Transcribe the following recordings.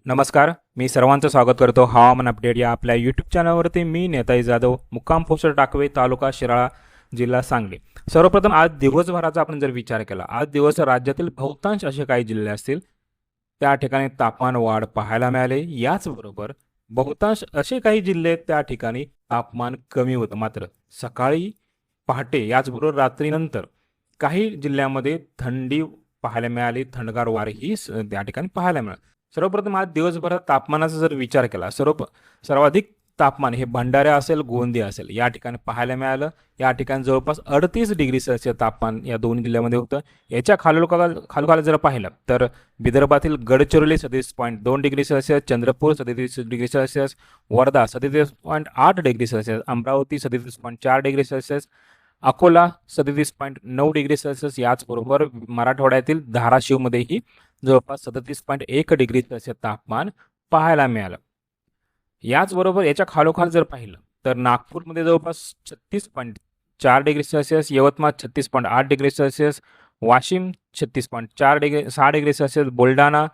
नमस्कार. मी सर्वांचं स्वागत करतो हवामान अपडेट या आपल्या यूट्यूब चॅनलवरती. मी नेताजी जाधव, मुक्काम पोस्ट टाकवे, तालुका शिराळा, जिल्हा सांगली. सर्वप्रथम आज दिवसभराचा आपण जर विचार केला, आज दिवस राज्यातील बहुतांश असे काही जिल्हे असतील त्या ठिकाणी तापमान वाढ पाहायला मिळाले. याचबरोबर बहुतांश असे काही जिल्हे त्या ठिकाणी तापमान कमी होतं. मात्र सकाळी, पहाटे, याचबरोबर रात्रीनंतर काही जिल्ह्यामध्ये थंडी पाहायला मिळाली, थंडगार वारेही त्या ठिकाणी पाहायला मिळाले. सर्वप्रथम आज दिवसभरात तापमानाचा जर विचार केला, सर्वाधिक तापमान हे भंडारा असेल, गोंदिया असेल या ठिकाणी पाहायला मिळालं. या ठिकाणी जवळपास 38 डिग्री सेल्सिअस तापमान या दोन जिल्ह्यामध्ये होतं. याच्या खालोखाल जर पाहिलं तर विदर्भातील Gadchiroli 37.2 degree Celsius, Chandrapur 37 degree Celsius, Wardha 37.8 degree Celsius, Amravati 37.4 degree Celsius, Akola 37.9 degree Celsius. याचबरोबर मराठवाड्यातील धाराशिवमध्येही जवळपास 37.1 डिग्री सेल्सिअस तापमान पाहायला मिळालं. याचबरोबर याच्या खालोखाल जर पाहिलं तर नागपूरमध्ये जवळपास 36.4 degree Celsius, Yavatmal 36.8 degree Celsius, Washim 36.6 degree Celsius, Buldhana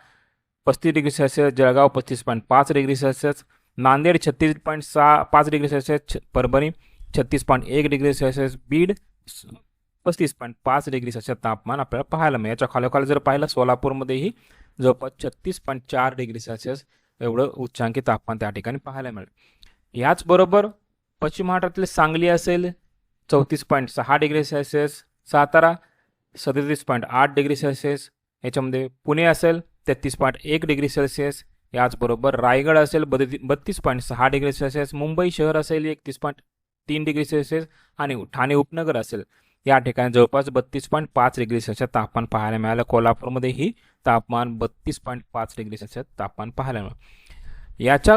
35 degree Celsius, Jalgaon 35.5 degree Celsius, Nanded 36.5 degree Celsius, Parbhani 36.1 degree Celsius, Beed 35.5 degree Celsius तापमान आपल्याला पाहायला मिळेल. याच्या खालोखाल जर पाहिलं सोलापूरमध्येही जवळपास 36.4 डिग्री सेल्सिअस एवढं उच्चांकी तापमान त्या ठिकाणी पाहायला मिळेल. याचबरोबर पश्चिम महाराष्ट्रातील सांगली असेल 34.6 degree Celsius, Satara 37.8 degree Celsius, याच्यामध्ये पुणे असेल 33.1 डिग्री सेल्सिअस, याचबरोबर रायगड असेल 32.6 डिग्री सेल्सिअस, मुंबई शहर असेल 31.3 डिग्री सेल्सिअस आणि ठाणे उपनगर असेल या ठिकाणी जवळपास 32.5 डिग्री सेल्सिअस तापमान पाहायला मिळालं. कोल्हापूरमध्येही तापमान 32.5 डिग्री सेल्सिअस तापमान पाहायला मिळालं. याच्या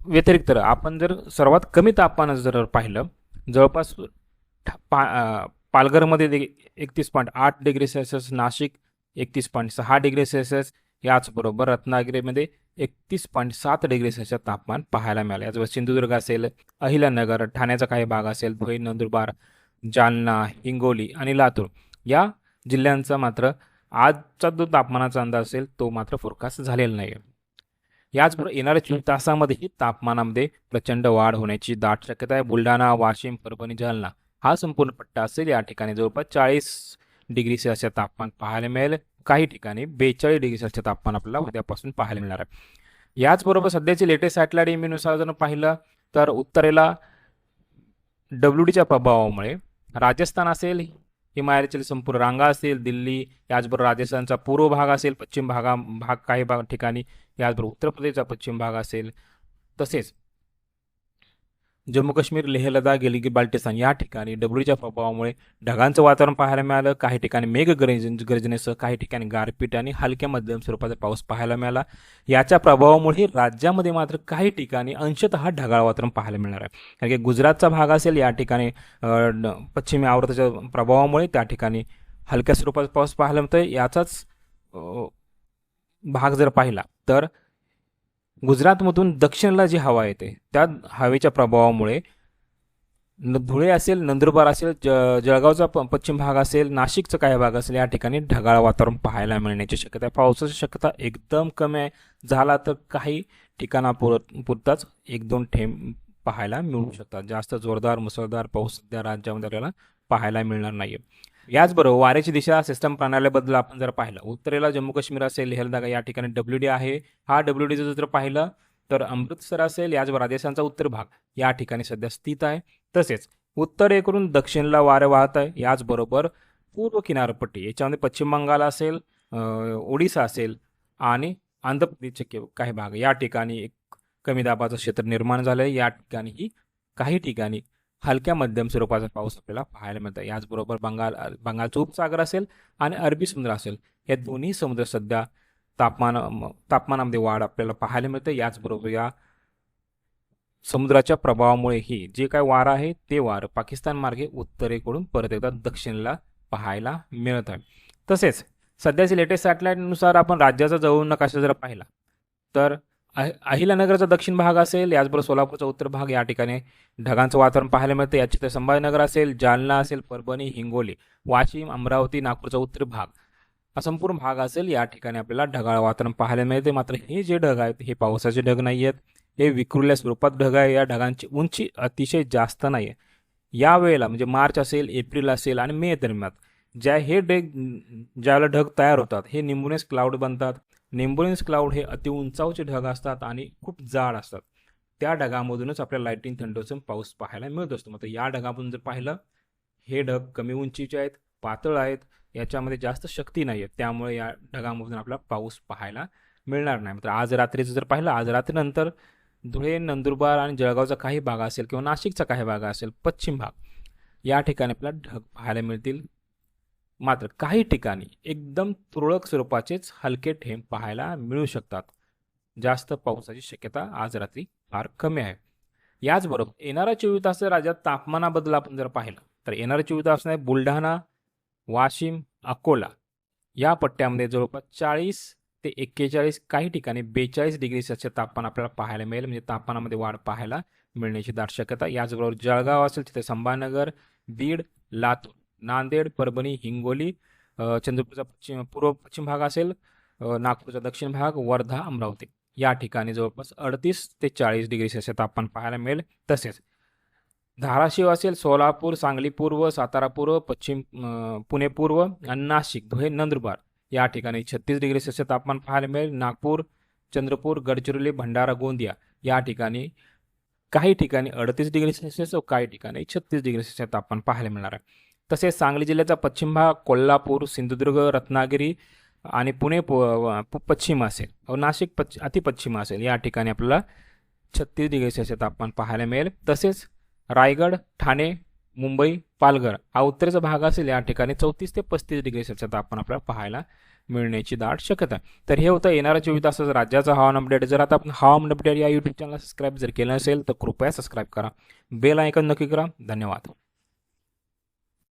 व्यतिरिक्त आपण जर सर्वात कमी तापमान जर पाहिलं, जवळपास पालघरमध्ये 31.8 degree Celsius, Nashik 31.6 degree Celsius, याचबरोबर रत्नागिरीमध्ये 31.7 डिग्री सेल्सिअस तापमान पाहायला मिळालं. याचबरोबर सिंधुदुर्ग असेल, अहिल्यानगर, ठाण्याचा काही भाग असेल, धुळे, नंदुरबार, जालना, हिंगोली आणि लातूर या जिल्ह्यांचा मात्र आजचा जो तापमानाचा अंदाज असेल तो मात्र फोरकास्ट झालेला नाही. याचबरोबर येणाऱ्या 24 तासामध्येही तापमानामध्ये प्रचंड वाढ होण्याची दाट शक्यता आहे. बुलढाणा, वाशिम, परभणी, जालना हा संपूर्ण पट्टा असेल. या ठिकाणी जवळपास 40 डिग्री सेल्सिअस तापमान पाहायला मिळेल. काही ठिकाणी 42 डिग्री सेल्सिअस तापमान आपल्याला उद्यापासून पाहायला मिळणार आहे. याचबरोबर सध्याची लेटेस्ट सॅटेलाइट इमेजनुसार जर पाहिलं तर उत्तरेला WDच्या प्रभावामुळे राजस्थान असेल, हिमालयातील संपूर्ण रांगा असेल, दिल्ली, याचबरोबर राजस्थानचा पूर्व भाग असेल, पश्चिम भाग काही ठिकाणी, याचबरोबर उत्तर प्रदेशचा पश्चिम भाग असेल, तसेच जम्मू काश्मीर, लेह, लडाख, गिलगिट, बाल्टिस्तान या ठिकाणी WDच्या प्रभावामुळे ढगांचं वातावरण पाहायला मिळालं. काही ठिकाणी मेघगर्जनेसह काही ठिकाणी गारपीट आणि हलक्या मध्यम स्वरूपाचा पाऊस पाहायला मिळाला. याच्या प्रभावामुळे राज्यामध्ये मात्र काही ठिकाणी अंशतः ढगाळ वातावरण पाहायला मिळणार आहे. कारण की गुजरातचा भाग असेल या ठिकाणी पश्चिमी आवर्ताच्या प्रभावामुळे त्या ठिकाणी हलक्या स्वरूपाचा पाऊस पाहायला मिळतोय. याचाच भाग जर पाहिला तर गुजरातमधून दक्षिणला जी हवा येते त्या हवेच्या प्रभावामुळे धुळे असेल, नंदुरबार असेल, जळगावचा पश्चिम भाग असेल, नाशिकचा काही भाग असेल या ठिकाणी ढगाळ वातावरण पाहायला मिळण्याची शक्यता आहे. पावसाची शक्यता एकदम कमी आहे. झाला तर काही ठिकाणापुरताच 1-2 थेंब पाहायला मिळू शकतात. जास्त जोरदार मुसळधार पाऊस सध्या राज्यामध्ये आपल्याला पाहायला मिळणार नाही. याचबरोबर वाऱ्याची दिशा सिस्टम प्रणालीबद्दल आपण जर पाहिलं, उत्तरेला जम्मू काश्मीर असेल, लेह लडाख या ठिकाणी WD आहे. हा WDचं जर पाहिलं तर अमृतसर असेल, याचबरोबर राजस्थानचा उत्तर भाग या ठिकाणी सध्या स्थित आहे. तसेच उत्तरेकडून दक्षिणला वारं वाहत आहे. याचबरोबर पूर्व किनारपट्टी याच्यामध्ये पश्चिम बंगाल असेल, ओडिसा असेल आणि आंध्र प्रदेशचे काही भाग या ठिकाणी एक कमी दाबाचं क्षेत्र निर्माण झालं आहे. या ठिकाणीही काही ठिकाणी हलक्या मध्यम स्वरूपाचा पाऊस आपल्याला पाहायला मिळतो. याचबरोबर बंगालचा उपसागर असेल आणि अरबी समुद्र असेल या दोन्ही समुद्र सध्या तापमानामध्ये वाढ आपल्याला पाहायला मिळते. याचबरोबर या समुद्राच्या प्रभावामुळेही जे काय वारं आहे ते वारं पाकिस्तान मार्गे उत्तरेकडून परत एकदा दक्षिणेला पाहायला मिळत आहे. तसेच सध्याची लेटेस्ट सॅटेलाइटनुसार आपण राज्याचा जवळ नकाशा जर पाहिला तर अहिल्यानगरचा दक्षिण भाग असेल, याचबरोबर सोलापूरचा उत्तर भाग या ठिकाणी ढगांचं वातावरण पाहायला मिळतं. याचे संभाजीनगर असेल, जालना असेल, परभणी, हिंगोली, वाशिम, अमरावती, नागपूरचा उत्तर भाग संपूर्ण भाग असेल या ठिकाणी आपल्याला ढगाळ वातावरण पाहायला मिळते. मात्र हे जे ढग आहेत हे पावसाचे ढग नाही आहेत, हे विखुरल्या स्वरूपात ढग आहे. या ढगांची उंची अतिशय जास्त नाही आहे. या वेळेला म्हणजे मार्च असेल, एप्रिल असेल आणि मे दरम्यान ज्यावेळेला ढग तयार होतात हे निंबुनेस क्लाउड बनतात. निंबुनेस क्लाउड हे अति उंचावचे ढग असतात आणि खूप जाड असतात. त्या ढगामधूनच आपल्याला लाईटिंग थंडरसम पाऊस पाहायला मिळत असतो. मात्र या ढगामधून जर पाहिलं, हे ढग कमी उंचीचे आहेत, पातळ आहेत, याच्यामध्ये जास्त शक्ती नाही आहे, त्यामुळे या ढगामधून आपल्याला पाऊस पाहायला मिळणार नाही. मात्र आज रात्रीचं जर पाहिलं, आज रात्रीनंतर धुळे, नंदुरबार आणि जळगावचा काही भाग असेल किंवा नाशिकचा काही भाग असेल, पश्चिम भाग, या ठिकाणी आपल्याला ढग पाहायला मिळतील. मात्र काही ठिकाणी एकदम तुरळक स्वरूपाचेच हलके थेंब पाहायला मिळू शकतात. जास्त पावसाची शक्यता आज रात्री फार कमी आहे. याचबरोबर येणाऱ्या 24 तास राज्यात तापमानाबद्दल आपण जर पाहिलं तर येणाऱ्या 24 तास बुलढाणा, वाशिम, अकोला या पट्ट्यामध्ये जवळपास 40 ते 41, काही ठिकाणी 42 डिग्री सेल्सिअस तापमान आपल्याला पाहायला मिळेल. म्हणजे तापमानामध्ये वाढ पाहायला मिळण्याची दाट शक्यता. याचबरोबर जळगाव असेल तिथे संभाजीनगर, बीड, लातूर, नांदेड, परभणी, हिंगोली, चंद्रपूरचा पूर्व पश्चिम भाग असेल, नागपूरचा दक्षिण भाग, वर्धा, अमरावती या ठिकाणी जवळपास 38 ते 40 डिग्री सेल्सिअस तापमान पाहायला मिळेल. तसेच धाराशिव असेल, सोलापूर, सांगली पूर्व, सातारा पूर्व, पुणे पूर्व आणि नाशिक, धुळे, नंदुरबार या ठिकाणी 36 डिग्री सेल्सिअस तापमान पाहायला मिळेल. नागपूर, चंद्रपूर, गडचिरोली, भंडारा, गोंदिया या ठिकाणी काही ठिकाणी 38 डिग्री सेल्सिअस व काही ठिकाणी 36 डिग्री सेल्सिअस तापमान पाहायला मिळणार आहे. तसेच सांगली जिल्ह्याचा पश्चिम भाग, कोल्हापूर, सिंधुदुर्ग, रत्नागिरी आणि पुणे पश्चिम असेल व नाशिक अतिपश्चिम असेल या ठिकाणी आपल्याला 36 डिग्री सेल्सिअस तापमान पाहायला मिळेल. तसेच रायगड, ठाणे, मुंबई, पालघर हा उत्तरेचा भाग असेल या ठिकाणी 34 ते 35 डिग्री सेल्सिअस तापमान आपल्याला पाहायला मिळण्याची दाट शक्यता आहे. तर हे होतं येणाऱ्या 24 तासाचं राज्याचा हवामान अपडेट. जर आता आपण हवामान अपडेट या यूट्यूब चॅनलला सबस्क्राईब जर केलं असेल तर कृपया सबस्क्राईब करा, बेल आयकॉन नक्की करा. धन्यवाद.